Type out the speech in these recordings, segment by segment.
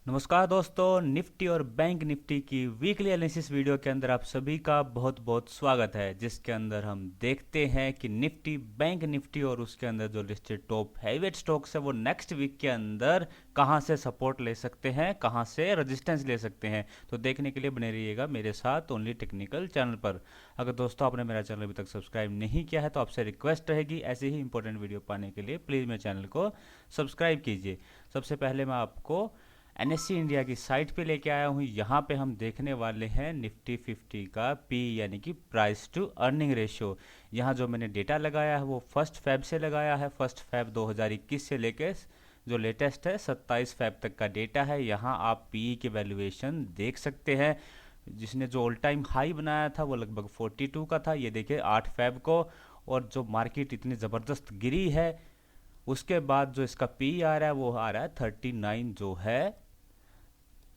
नमस्कार दोस्तों, निफ्टी और बैंक निफ्टी की वीकली एनालिसिस वीडियो के अंदर आप सभी का बहुत बहुत स्वागत है, जिसके अंदर हम देखते हैं कि निफ्टी, बैंक निफ्टी और उसके अंदर जो लिस्टेड टॉप हैवीवेट स्टॉक्स है वो नेक्स्ट वीक के अंदर कहां से सपोर्ट ले सकते हैं, कहां से रेजिस्टेंस ले सकते हैं। तो देखने के लिए बने रहिएगा मेरे साथ ओनली टेक्निकल चैनल पर। अगर दोस्तों आपने मेरा चैनल अभी तक सब्सक्राइब नहीं किया है तो आपसे रिक्वेस्ट रहेगी ऐसे ही इंपॉर्टेंट वीडियो पाने के लिए प्लीज़ मेरे चैनल को सब्सक्राइब कीजिए। सबसे पहले मैं आपको एनएससी इंडिया की साइट पे लेके आया हूँ। यहाँ पे हम देखने वाले हैं निफ्टी 50 का पी यानी कि प्राइस टू अर्निंग रेशियो। यहाँ जो मैंने डेटा लगाया है वो 1 फेब से लगाया है। 1 फेब 2021 से लेके जो लेटेस्ट है 27 फेब तक का डेटा है। यहाँ आप पी की वैल्यूएशन देख सकते हैं। जिसने जो ऑल टाइम हाई बनाया था वो लगभग 42 का था, ये देखिए 8 फेब को। और जो मार्केट इतनी ज़बरदस्त गिरी है उसके बाद जो इसका पी आ रहा है वो आ रहा है 39, जो है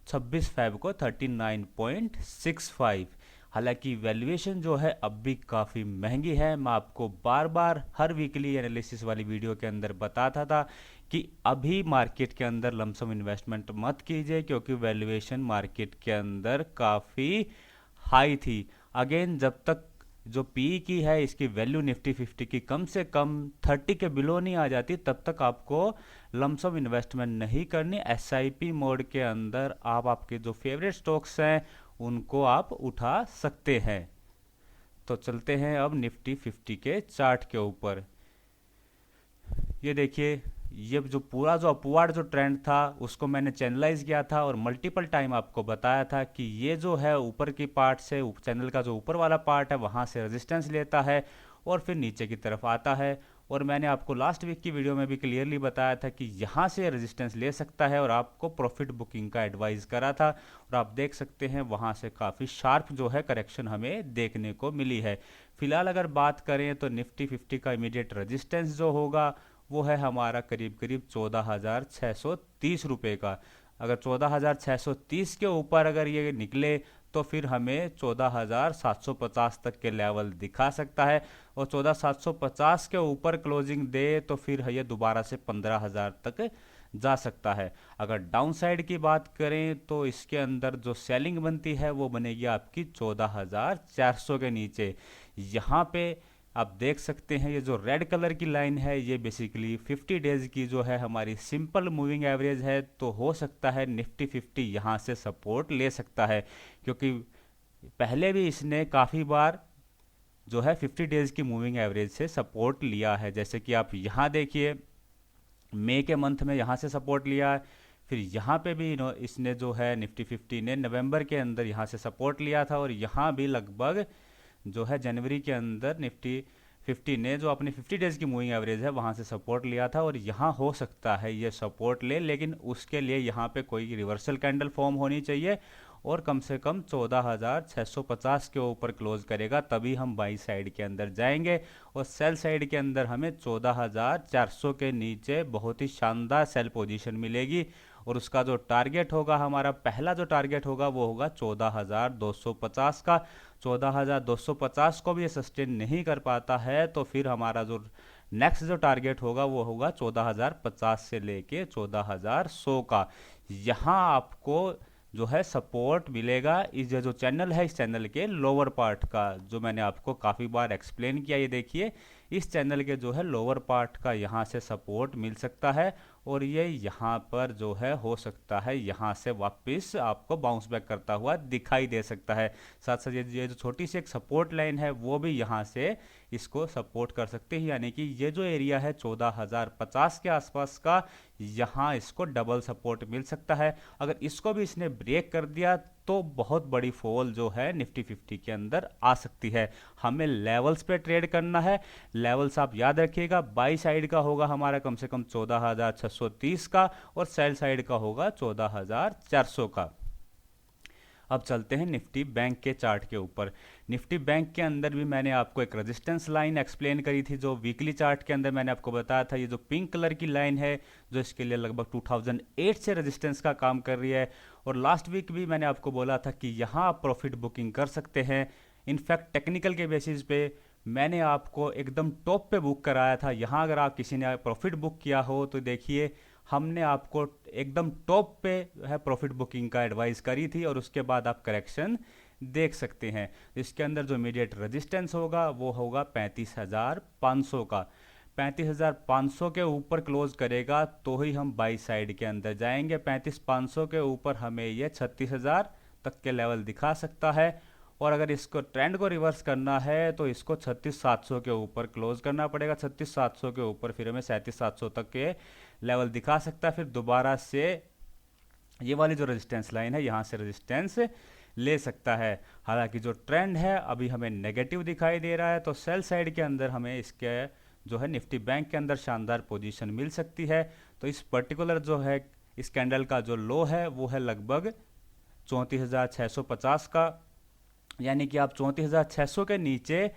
26 फेब को 39.65। हालांकि वैल्यूएशन जो है अब भी काफ़ी महंगी है। मैं आपको बार बार हर वीकली एनालिसिस वाली वीडियो के अंदर बताता था कि अभी मार्केट के अंदर लमसम इन्वेस्टमेंट मत कीजिए, क्योंकि वैल्यूएशन मार्केट के अंदर काफ़ी हाई थी। अगेन जब तक जो पी की है इसकी वैल्यू निफ्टी 50 की कम से कम 30 के बिलो नहीं आ जाती, तब तक आपको लमसम इन्वेस्टमेंट नहीं करनी। एसआईपी मोड के अंदर आप आपके जो फेवरेट स्टॉक्स हैं उनको आप उठा सकते हैं। तो चलते हैं अब निफ्टी 50 के चार्ट के ऊपर। ये देखिए, ये जो अपवर्ड जो ट्रेंड था उसको मैंने चैनलाइज किया था और मल्टीपल टाइम आपको बताया था कि ये जो है ऊपर की पार्ट से, चैनल का जो ऊपर वाला पार्ट है वहाँ से रेजिस्टेंस लेता है और फिर नीचे की तरफ आता है। और मैंने आपको लास्ट वीक की वीडियो में भी क्लियरली बताया था कि यहाँ से रेजिस्टेंस ले सकता है और आपको प्रॉफिट बुकिंग का एडवाइस करा था। और आप देख सकते हैं वहाँ से काफ़ी शार्प जो है करेक्शन हमें देखने को मिली है। फिलहाल अगर बात करें तो निफ्टी 50 का इमीडिएट रेजिस्टेंस जो होगा वो है हमारा करीब करीब 14,630 रुपये का। अगर 14,630 के ऊपर अगर ये निकले तो फिर हमें 14,750 तक के लेवल दिखा सकता है। और 14,750 के ऊपर क्लोजिंग दे तो फिर ये दोबारा से 15,000 तक जा सकता है। अगर डाउन साइड की बात करें तो इसके अंदर जो सेलिंग बनती है वो बनेगी आपकी 14,400 के नीचे। यहाँ पे आप देख सकते हैं ये जो रेड कलर की लाइन है ये बेसिकली 50 डेज की जो है हमारी सिंपल मूविंग एवरेज है। तो हो सकता है निफ्टी 50 यहाँ से सपोर्ट ले सकता है, क्योंकि पहले भी इसने काफ़ी बार जो है 50 डेज की मूविंग एवरेज से सपोर्ट लिया है। जैसे कि आप यहाँ देखिए, मई के मंथ में यहाँ से सपोर्ट लिया है। फिर यहाँ पे भी इसने जो है निफ्टी 50 ने नवंबर के अंदर यहाँ से सपोर्ट लिया था। और यहाँ भी लगभग जो है जनवरी के अंदर निफ्टी 50 ने जो अपनी 50 डेज की मूविंग एवरेज है वहाँ से सपोर्ट लिया था। और यहाँ हो सकता है ये सपोर्ट ले, लेकिन उसके लिए यहाँ पे कोई रिवर्सल कैंडल फॉर्म होनी चाहिए और कम से कम 14,650 के ऊपर क्लोज करेगा, तभी हम बाई साइड के अंदर जाएंगे। और सेल साइड के अंदर हमें 14,400 के नीचे बहुत ही शानदार सेल पोजीशन मिलेगी। और उसका जो टारगेट होगा, हमारा पहला जो टारगेट होगा वो होगा 14,250 का। 14,250 को भी ये सस्टेन नहीं कर पाता है तो फिर हमारा जो नेक्स्ट जो टारगेट होगा वो होगा 14,050 से लेके 14,100 का। यहाँ आपको जो है सपोर्ट मिलेगा इस जो चैनल है, इस चैनल के लोअर पार्ट का, जो मैंने आपको काफ़ी बार एक्सप्लेन किया। ये देखिए, इस चैनल के जो है लोअर पार्ट का यहाँ से सपोर्ट मिल सकता है और ये यहाँ पर जो है हो सकता है यहाँ से वापस आपको बाउंस बैक करता हुआ दिखाई दे सकता है। साथ साथ ये जो छोटी सी एक सपोर्ट लाइन है वो भी यहाँ से इसको सपोर्ट कर सकते हैं, यानी कि ये जो एरिया है 14,050 के आसपास का, यहाँ इसको डबल सपोर्ट मिल सकता है। अगर इसको भी इसने ब्रेक कर दिया तो बहुत बड़ी फॉल जो है निफ्टी 50 के अंदर आ सकती है। हमें लेवल्स पे ट्रेड करना है। लेवल्स आप याद रखिएगा, बाई साइड का होगा हमारा कम से कम 14,630 का और सेल साइड का होगा 14,400 का। अब चलते हैं निफ्टी बैंक के चार्ट के ऊपर। निफ्टी बैंक के अंदर भी मैंने आपको एक रेजिस्टेंस लाइन एक्सप्लेन करी थी, जो वीकली चार्ट के अंदर मैंने आपको बताया था। ये जो पिंक कलर की लाइन है जो इसके लिए लगभग 2008 से रेजिस्टेंस का काम कर रही है। और लास्ट वीक भी मैंने आपको बोला था कि यहाँ आप प्रॉफिट बुकिंग कर सकते हैं। इनफैक्ट टेक्निकल के बेसिस पे मैंने आपको एकदम टॉप पे बुक कराया था। यहाँ अगर आप किसी ने प्रॉफिट बुक किया हो तो देखिए हमने आपको एकदम टॉप पे है प्रॉफिट बुकिंग का एडवाइस करी थी, और उसके बाद आप करेक्शन देख सकते हैं। इसके अंदर जो इमीडिएट रेजिस्टेंस होगा वो होगा 35,500 का। 35,500 के ऊपर क्लोज करेगा तो ही हम बाई साइड के अंदर जाएंगे। 35,500 के ऊपर हमें ये 36,000 तक के लेवल दिखा सकता है। और अगर इसको ट्रेंड को रिवर्स करना है तो इसको 36,700 के ऊपर क्लोज करना पड़ेगा। 36,700 के ऊपर फिर हमें 37,700 तक के लेवल दिखा सकता है। फिर दोबारा से ये वाली जो रेजिस्टेंस लाइन है यहाँ से रेजिस्टेंस ले सकता है। हालांकि जो ट्रेंड है अभी हमें नेगेटिव दिखाई दे रहा है, तो सेल साइड के अंदर हमें इसके जो है निफ्टी बैंक के अंदर शानदार पोजीशन मिल सकती है। तो इस पर्टिकुलर जो है इस कैंडल का जो लो है वो है लगभग 34,650 का, यानी कि आप 34,600 के नीचे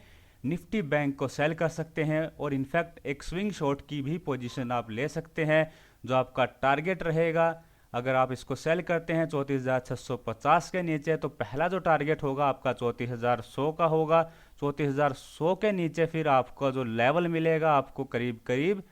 निफ्टी बैंक को सेल कर सकते हैं। और इनफैक्ट एक स्विंग शॉट की भी पोजीशन आप ले सकते हैं, जो आपका टारगेट रहेगा। अगर आप इसको सेल करते हैं 34,650 के नीचे, तो पहला जो टारगेट होगा आपका 34,100 का होगा। 34,100 के नीचे फिर आपका जो लेवल मिलेगा आपको करीब करीब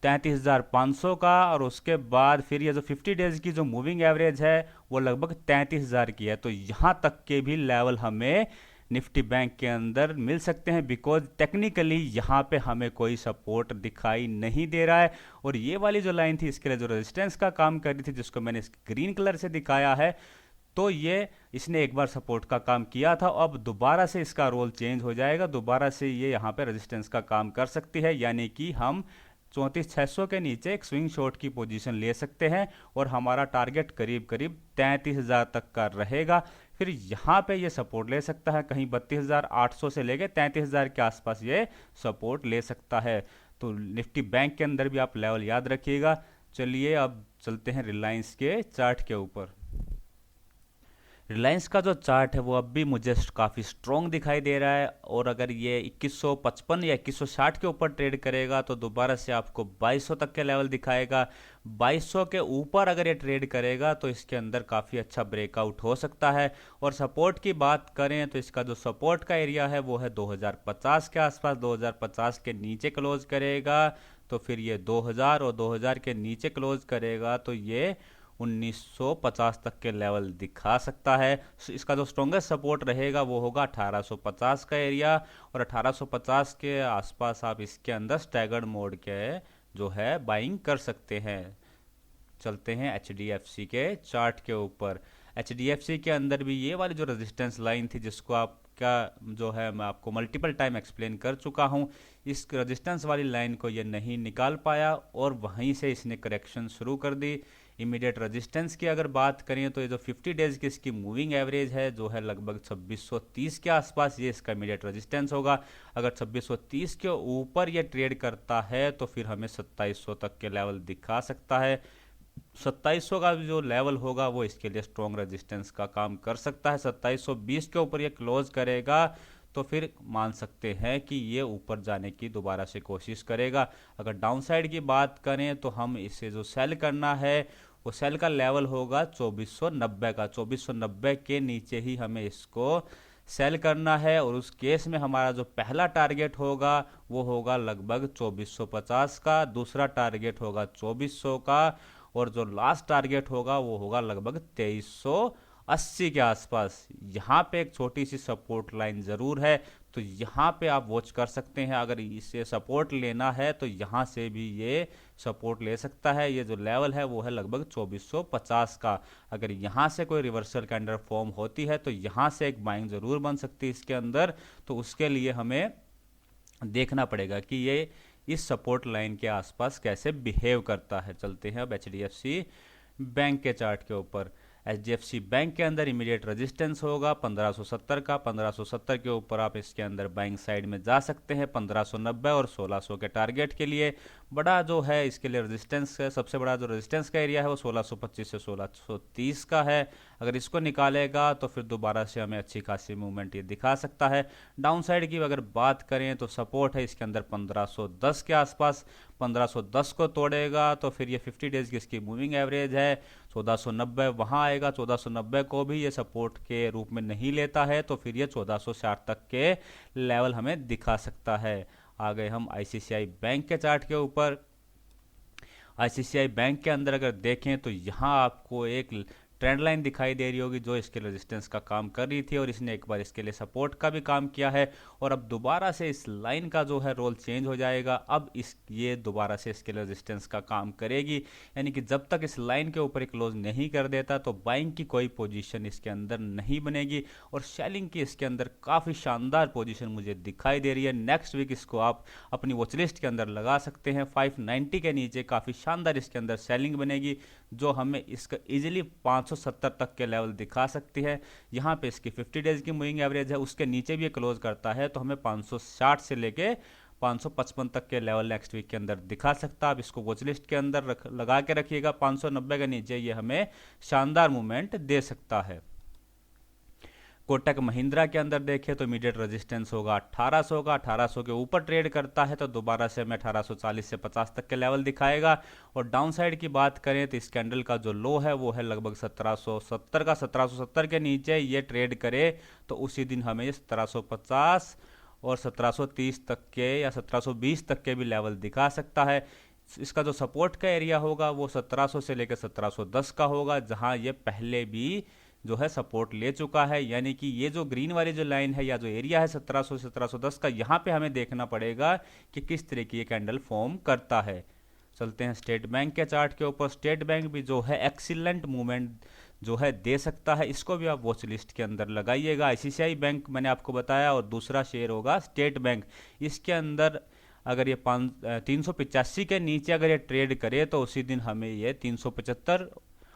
33,500 का, और उसके बाद फिर ये जो 50 डेज की जो मूविंग एवरेज है वो लगभग 33,000 की है। तो यहाँ तक के भी लेवल हमें निफ्टी बैंक के अंदर मिल सकते हैं, बिकॉज टेक्निकली यहाँ पे हमें कोई सपोर्ट दिखाई नहीं दे रहा है। और ये वाली जो लाइन थी इसके लिए जो रेजिस्टेंस का काम कर रही थी, जिसको मैंने ग्रीन कलर से दिखाया है, तो ये इसने एक बार सपोर्ट का काम किया था। अब दोबारा से इसका रोल चेंज हो जाएगा, दोबारा से ये यहाँ पे रेजिस्टेंस का काम कर सकती है, यानी कि हम 34,600 के नीचे एक स्विंग शॉट की पोजीशन ले सकते हैं। और हमारा टारगेट करीब करीब 33,000 तक का रहेगा। फिर यहाँ पे ये सपोर्ट ले सकता है, कहीं 32,800 से लेके 33,000 के आसपास ये सपोर्ट ले सकता है। तो निफ्टी बैंक के अंदर भी आप लेवल याद रखिएगा। चलिए अब चलते हैं रिलायंस के चार्ट के ऊपर। रिलायंस का जो चार्ट है वो अब भी मुझे काफ़ी स्ट्रॉन्ग दिखाई दे रहा है, और अगर ये 2155 या 2160 के ऊपर ट्रेड करेगा तो दोबारा से आपको 2200 तक के लेवल दिखाएगा। 2200 के ऊपर अगर ये ट्रेड करेगा तो इसके अंदर काफ़ी अच्छा ब्रेकआउट हो सकता है। और सपोर्ट की बात करें तो इसका जो सपोर्ट का एरिया है वो है 2050 के आसपास। 2050 के नीचे क्लोज करेगा तो फिर ये 2000, और 2000 के नीचे क्लोज करेगा तो ये 1950 तक के लेवल दिखा सकता है। इसका जो स्ट्रॉन्गेस्ट सपोर्ट रहेगा वो होगा 1850 का एरिया, और 1850 के आसपास आप इसके अंदर स्टैगर्ड मोड के जो है बाइंग कर सकते हैं। चलते हैं HDFC के चार्ट के ऊपर। HDFC के अंदर भी ये वाली जो रेजिस्टेंस लाइन थी, जिसको आपका जो है मैं आपको मल्टीपल टाइम एक्सप्लेन कर चुका हूँ, इस रेजिस्टेंस वाली लाइन को ये नहीं निकाल पाया और वहीं से इसने करेक्शन शुरू कर दी। इमीडिएट रेजिस्टेंस की अगर बात करें तो ये जो 50 डेज की इसकी मूविंग एवरेज है जो है लगभग 2630 के आसपास, ये इसका इमीडिएट रेजिस्टेंस होगा। अगर 2630 के ऊपर ये ट्रेड करता है तो फिर हमें 2700 तक के लेवल दिखा सकता है। 2700 का जो लेवल होगा वो इसके लिए स्ट्रॉन्ग रेजिस्टेंस का काम कर सकता है। 2720 के ऊपर ये क्लोज करेगा तो फिर मान सकते हैं कि ये ऊपर जाने की दोबारा से कोशिश करेगा। अगर डाउन साइड की बात करें तो हम इसे जो सेल करना है वो सेल का लेवल होगा 2490 का। 2490 के नीचे ही हमें इसको सेल करना है, और उस केस में हमारा जो पहला टारगेट होगा वो होगा लगभग 2450 का, दूसरा टारगेट होगा 2400 का, और जो लास्ट टारगेट होगा वो होगा लगभग 2380 के आसपास। यहाँ पे एक छोटी सी सपोर्ट लाइन ज़रूर है, तो यहाँ पे आप वॉच कर सकते हैं। अगर इसे सपोर्ट लेना है तो यहाँ से भी ये सपोर्ट ले सकता है। ये जो लेवल है वो है लगभग 2450 का। अगर यहाँ से कोई रिवर्सल कैंडल फॉर्म होती है तो यहाँ से एक बाइंग ज़रूर बन सकती है इसके अंदर। तो उसके लिए हमें देखना पड़ेगा कि ये इस सपोर्ट लाइन के आसपास कैसे बिहेव करता है। चलते हैं अब HDFC बैंक के चार्ट के ऊपर। HDFC बैंक के अंदर इमीडिएट रेजिस्टेंस होगा 1570 का। 1570 के ऊपर आप इसके अंदर बाइंग साइड में जा सकते हैं 1590 और 1600 के टारगेट के लिए। बड़ा जो है इसके लिए रेजिस्टेंस है, सबसे बड़ा जो रेजिस्टेंस का एरिया है वो 1625 से 1630 का है। अगर इसको निकालेगा तो फिर दोबारा से हमें अच्छी खासी मूवमेंट ये दिखा सकता है। डाउन साइड की अगर बात करें तो सपोर्ट है इसके अंदर 1510 के आसपास। 1510 को तोड़ेगा तो फिर ये 50 डेज की इसकी मूविंग एवरेज है 1490 वहाँ आएगा। 1490 को भी ये सपोर्ट के रूप में नहीं लेता है तो फिर ये 1460 तक के लेवल हमें दिखा सकता है। आ गए हम ICICI बैंक के चार्ट के ऊपर। आईसीआईसीआई बैंक के अंदर अगर देखें तो यहाँ आपको एक ट्रेंड लाइन दिखाई दे रही होगी जो इसके रेजिस्टेंस का काम कर रही थी और इसने एक बार इसके लिए सपोर्ट का भी काम किया है और अब दोबारा से इस लाइन का जो है रोल चेंज हो जाएगा। अब ये दोबारा से इसके लिए रेजिस्टेंस का काम करेगी, यानी कि जब तक इस लाइन के ऊपर क्लोज नहीं कर देता तो बाइंग की कोई पोजीशन इसके अंदर नहीं बनेगी और सेलिंग की इसके अंदर काफ़ी शानदार पोजीशन मुझे दिखाई दे रही है। नेक्स्ट वीक इसको आप अपनी वॉचलिस्ट के अंदर लगा सकते हैं। 590 के नीचे काफ़ी शानदार इसके अंदर सेलिंग बनेगी जो हमें इसका इजीली 570 तक के लेवल दिखा सकती है। यहाँ पे इसकी 50 डेज की मूविंग एवरेज है, उसके नीचे भी ये क्लोज करता है तो हमें 560 से लेके 555 तक के लेवल नेक्स्ट वीक के अंदर दिखा सकता है। आप इसको वॉच लिस्ट के अंदर लगा के रखिएगा। 590 के नीचे ये हमें शानदार मूवमेंट दे सकता है। कोटक महिंद्रा के अंदर देखें तो इमीडिएट रेजिस्टेंस होगा 1800 का। 1800 के ऊपर ट्रेड करता है तो दोबारा से हमें 1840 से 50 तक के लेवल दिखाएगा। और डाउन साइड की बात करें तो इस कैंडल का जो लो है वो है लगभग 1770 का। 1770 के नीचे ये ट्रेड करे तो उसी दिन हमें 1750 और 1730 तक के या 1720 तक के भी लेवल दिखा सकता है। इसका जो सपोर्ट का एरिया होगा वो 1700 से लेकर 1710 का होगा, जहां ये पहले भी जो है सपोर्ट ले चुका है। यानी कि ये जो ग्रीन वाली जो लाइन है या जो एरिया है 1700 से 1710 का, यहाँ पे हमें देखना पड़ेगा कि किस तरह की ये कैंडल फॉर्म करता है। चलते हैं स्टेट बैंक के चार्ट के ऊपर। स्टेट बैंक भी जो है एक्सीलेंट मूवमेंट जो है दे सकता है, इसको भी आप वॉच लिस्ट के अंदर लगाइएगा। आईसीआईसीआई बैंक मैंने आपको बताया और दूसरा शेयर होगा स्टेट बैंक। इसके अंदर अगर ये 385 के नीचे अगर ये ट्रेड करे तो उसी दिन हमें ये 375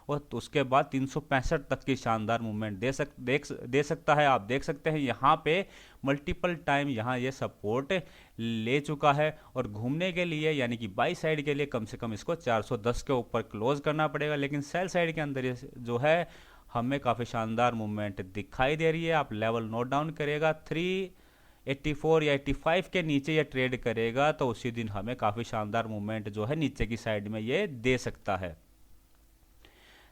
और उसके बाद 365 तक की शानदार मूवमेंट दे सकता है। आप देख सकते हैं यहाँ पे मल्टीपल टाइम यहाँ ये सपोर्ट ले चुका है और घूमने के लिए यानी कि बाई साइड के लिए कम से कम इसको 410 के ऊपर क्लोज करना पड़ेगा। लेकिन सेल साइड के अंदर ये जो है हमें काफ़ी शानदार मूवमेंट दिखाई दे रही है। आप लेवल नोट डाउन करेगा 384 या 85 के नीचे ये ट्रेड करेगा तो उसी दिन हमें काफ़ी शानदार मूवमेंट जो है नीचे की साइड में ये दे सकता है।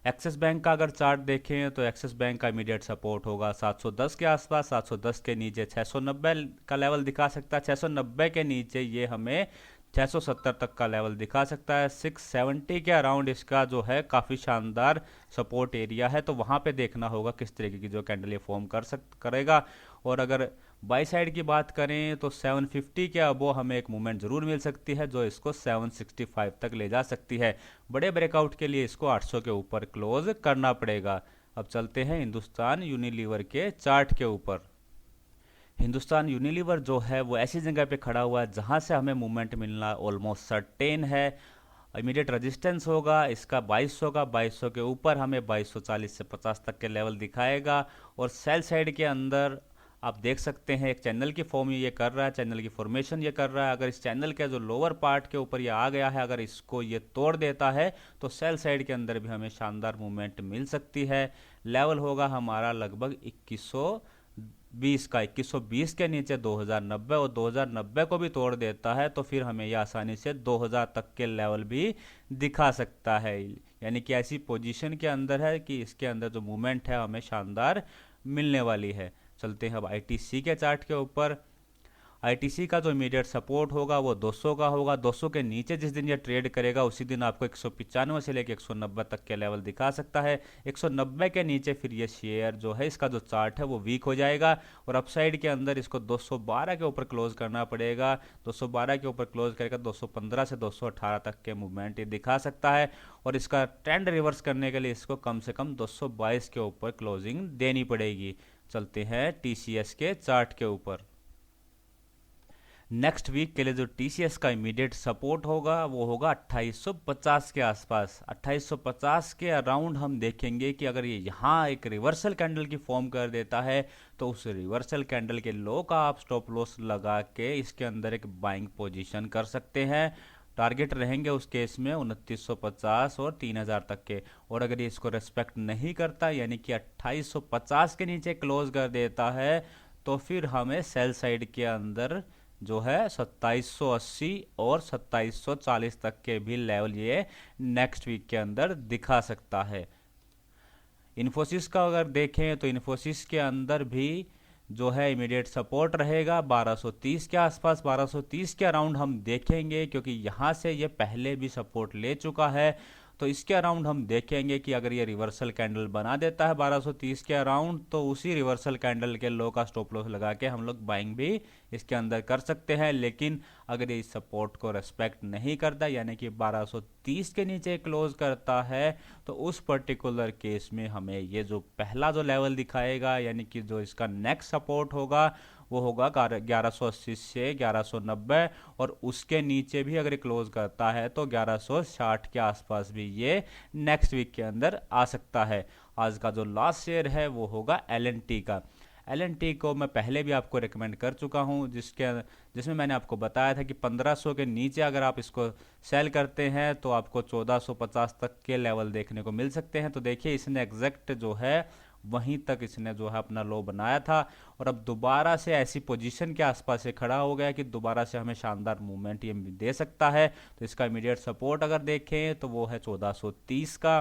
एक्सिस बैंक का अगर चार्ट देखें तो एक्सिस बैंक का इमीडिएट सपोर्ट होगा 710 के आसपास। 710 के नीचे 690 का लेवल दिखा सकता है। 690 के नीचे ये हमें 670 तक का लेवल दिखा सकता है। 670 के अराउंड इसका जो है काफ़ी शानदार सपोर्ट एरिया है, तो वहाँ पे देखना होगा किस तरीके की जो कैंडल ये फॉर्म करेगा। और अगर बाई साइड की बात करें तो 750 के अबो हमें एक मूवमेंट जरूर मिल सकती है जो इसको 765 तक ले जा सकती है। बड़े ब्रेकआउट के लिए इसको 800 के ऊपर क्लोज करना पड़ेगा। अब चलते हैं हिंदुस्तान यूनिलीवर के चार्ट के ऊपर। हिंदुस्तान यूनिलीवर जो है वो ऐसी जगह पे खड़ा हुआ है जहां से हमें मूवमेंट मिलना ऑलमोस्ट सर्टेन है। इमीडिएट रेजिस्टेंस होगा इसका 2200 का। 2200 के ऊपर हमें 2240 से 50 तक के लेवल दिखाएगा। और सेल साइड के अंदर आप देख सकते हैं एक चैनल की फॉर्म ये कर रहा है, चैनल की फॉर्मेशन ये कर रहा है। अगर इस चैनल के जो लोअर पार्ट के ऊपर ये आ गया है, अगर इसको ये तोड़ देता है तो सेल साइड के अंदर भी हमें शानदार मूवमेंट मिल सकती है। लेवल होगा हमारा लगभग 2120 का। 2120 के नीचे 2090 और 2090 को भी तोड़ देता है तो फिर हमें यह आसानी से 2000 तक के लेवल भी दिखा सकता है। यानी कि ऐसी पोजीशन के अंदर है कि इसके अंदर जो मूवमेंट है हमें शानदार मिलने वाली है। चलते हैं अब आईटीसी के चार्ट के ऊपर। आईटीसी का जो इमीडिएट सपोर्ट होगा वो 200 का होगा। 200 के नीचे जिस दिन ये ट्रेड करेगा उसी दिन आपको 195 से लेकर 190 तक के लेवल दिखा सकता है। 190 के नीचे फिर ये शेयर जो है इसका जो चार्ट है वो वीक हो जाएगा और अपसाइड के अंदर इसको 212 के ऊपर क्लोज करना पड़ेगा। 212 के ऊपर क्लोज करेगा 215 से 218 तक के मूवमेंट ये दिखा सकता है। और इसका ट्रेंड रिवर्स करने के लिए इसको कम से कम 222 के ऊपर क्लोजिंग देनी पड़ेगी। चलते हैं टीसीएस के चार्ट के ऊपर। नेक्स्ट वीक के लिए जो टीसीएस का इमीडिएट सपोर्ट होगा वो होगा 2850 के आसपास। 2850 के अराउंड हम देखेंगे कि अगर ये यहाँ एक रिवर्सल कैंडल की फॉर्म कर देता है तो उस रिवर्सल कैंडल के लो का आप स्टॉप लॉस लगा के इसके अंदर एक बाइंग पोजीशन कर सकते हैं। टारगेट रहेंगे उस केस में 2950 और 3000 तक के। और अगर ये इसको रेस्पेक्ट नहीं करता यानी कि 2850 के नीचे क्लोज कर देता है तो फिर हमें सेल साइड के अंदर जो है 2780 और 2740 तक के भी लेवल ये नेक्स्ट वीक के अंदर दिखा सकता है। इन्फोसिस का अगर देखें तो इन्फोसिस के अंदर भी जो है इमीडिएट सपोर्ट रहेगा 1230 के आसपास, 1230 के अराउंड हम देखेंगे, क्योंकि यहाँ से ये पहले भी सपोर्ट ले चुका है। तो इसके अराउंड हम देखेंगे कि अगर ये रिवर्सल कैंडल बना देता है 1230 के अराउंड, तो उसी रिवर्सल कैंडल के लो का स्टॉप लॉस लगा के हम लोग बाइंग भी इसके अंदर कर सकते हैं। लेकिन अगर ये इस सपोर्ट को रेस्पेक्ट नहीं करता, यानी कि 1230 के नीचे क्लोज करता है, तो उस पर्टिकुलर केस में हमें ये जो पहला जो लेवल दिखाएगा, यानी कि जो इसका नेक्स्ट सपोर्ट होगा वो होगा 1180 से 1190, और उसके नीचे भी अगर क्लोज करता है तो 1160 के आसपास भी ये नेक्स्ट वीक के अंदर आ सकता है। आज का जो लास्ट शेयर है वो होगा LNT का। LNT को मैं पहले भी आपको रिकमेंड कर चुका हूँ, जिसमें मैंने आपको बताया था कि 1500 के नीचे अगर आप इसको सेल करते हैं तो आपको 1450 तक के लेवल देखने को मिल सकते हैं। तो देखिए इसने एग्जैक्ट जो है वहीं तक इसने जो है अपना लो बनाया था, और अब दोबारा से ऐसी पोजीशन के आसपास से खड़ा हो गया कि दोबारा से हमें शानदार मूवमेंट ये दे सकता है। तो इसका इमीडिएट सपोर्ट अगर देखें तो वो है 1430 का।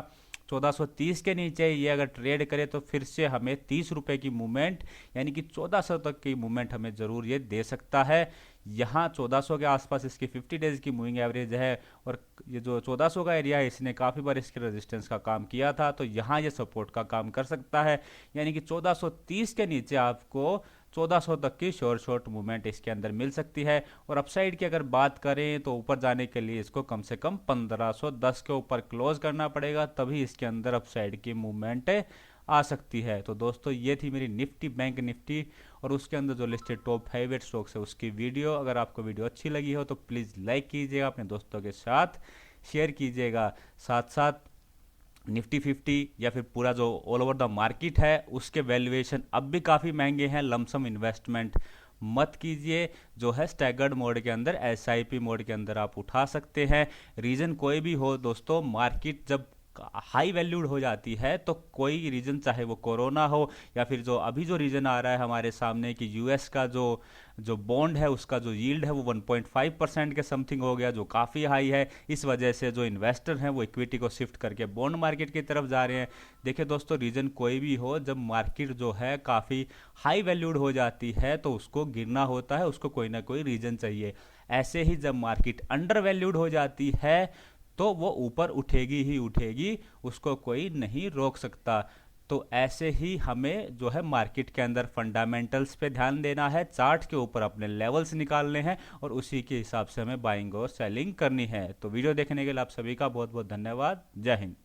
1430 के नीचे ये अगर ट्रेड करे तो फिर से हमें 30 रुपये की मूवमेंट, यानी कि 1400 तक की मूवमेंट हमें ज़रूर ये दे सकता है। यहाँ 1400 के आसपास इसकी 50 डेज की मूविंग एवरेज है, और ये जो 1400 का एरिया है इसने काफ़ी बार इसके रेजिस्टेंस का काम किया था, तो यहाँ ये सपोर्ट का काम कर सकता है। यानी कि 1430 के नीचे आपको 1400 तक की शॉर्ट मूवमेंट इसके अंदर मिल सकती है। और अपसाइड की अगर बात करें तो ऊपर जाने के लिए इसको कम से कम 1510 के ऊपर क्लोज करना पड़ेगा, तभी इसके अंदर अपसाइड की मूवमेंट आ सकती है। तो दोस्तों ये थी मेरी निफ्टी बैंक निफ्टी और उसके अंदर जो लिस्टेड टॉप 5 स्टॉक्स है उसकी वीडियो। अगर आपको वीडियो अच्छी लगी हो तो प्लीज़ लाइक कीजिएगा, अपने दोस्तों के साथ शेयर कीजिएगा। साथ साथ निफ्टी 50 या फिर पूरा जो ऑल ओवर द मार्केट है उसके वैल्यूएशन अब भी काफ़ी महंगे हैं। लमसम इन्वेस्टमेंट मत कीजिए, जो है स्टैगर्ड मोड के अंदर, SIP मोड के अंदर आप उठा सकते हैं। रीज़न कोई भी हो दोस्तों, मार्केट जब हाई वैल्यूड हो जाती है तो कोई रीजन, चाहे वो कोरोना हो या फिर जो अभी जो रीजन आ रहा है हमारे सामने कि US का जो बॉन्ड है उसका जो यील्ड है वो 1.5% के समथिंग हो गया, जो काफ़ी हाई है। इस वजह से जो इन्वेस्टर हैं वो इक्विटी को शिफ्ट करके बॉन्ड मार्केट की तरफ जा रहे हैं। देखिए दोस्तों, रीजन कोई भी हो, जब मार्केट जो है काफ़ी हाई वैल्यूड हो जाती है तो उसको गिरना होता है, उसको कोई ना कोई रीजन चाहिए। ऐसे ही जब मार्केट अंडर वैल्यूड हो जाती है तो वो ऊपर उठेगी ही उठेगी, उसको कोई नहीं रोक सकता। तो ऐसे ही हमें जो है मार्केट के अंदर फंडामेंटल्स पे ध्यान देना है, चार्ट के ऊपर अपने लेवल्स निकालने हैं और उसी के हिसाब से हमें बाइंग और सेलिंग करनी है। तो वीडियो देखने के लिए आप सभी का बहुत बहुत धन्यवाद। जय हिंद।